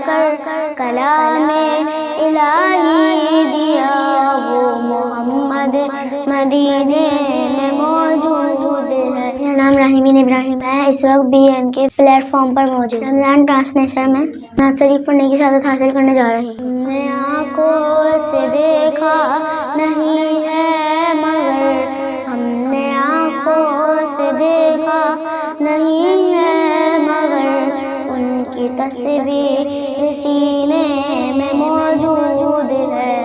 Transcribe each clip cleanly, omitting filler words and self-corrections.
کر کلام الہی دیا، وہ محمد مدینے میں موجود ہے۔ میرا نام راہمین ابراہیم ہے، اس وقت BN کے پلیٹ فارم پر موجود رمضان ٹرانسلیشن میں نعت شریف پڑھنے کی سعادت حاصل کرنے جا رہی ہوں۔ ہم نے آنکھوں سے دیکھا نہیں ہے مگر، ہم نے آنکھوں سے دیکھا نہیں ہے مگر، ان کی تصویر سینے میں موجود ہے،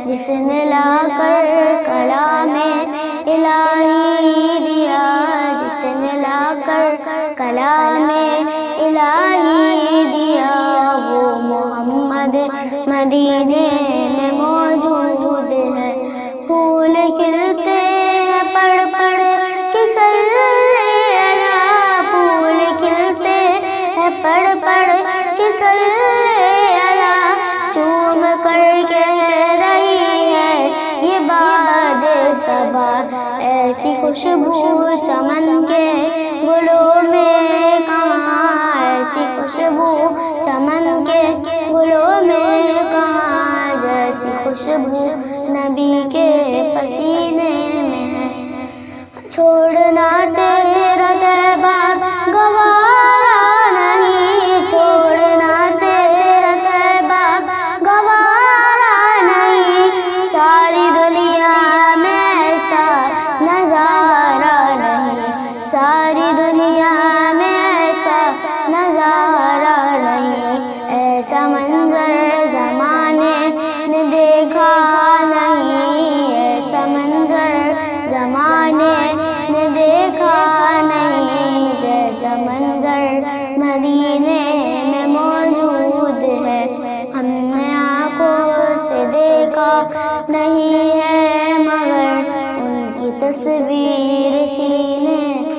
جس نے لا کر کلام الہی دیا، جس نے لا کر کلام الہی دیا، وہ محمد مدینے میں موجود ہے۔ پھول کھلتے ہیں پڑھ پڑھ کے صلی علی، پھول کھلتے ہیں پڑھ پڑھ کے صلی علی، چوم کر کہہ رہی ہے یہ باد صبا، ایسی خوشبو چمن کے گلوں میں کہاں، ایسی خوشبو چمن کے گلوں میں کہاں، جیسی خوشبو نبی کے پسینے میں ہے۔ چھوڑنا تیرا طیبہ گوارا نہیں، چھوڑنا تیرا طیبہ گوارا نہیں، ساری دنیا میں ایسا نظارہ نہیں، ساری دنیا میں ایسا نظارہ نہیں، ایسا منظر زمانے نے دیکھا نہیں، ایسا منظر زمانے نے دیکھا نہیں، جیسا منظر مدینے میں موجود ہے۔ ہم نے آنکھوں سے دیکھا نہیں ہے مگر، ان کی تصویر سینے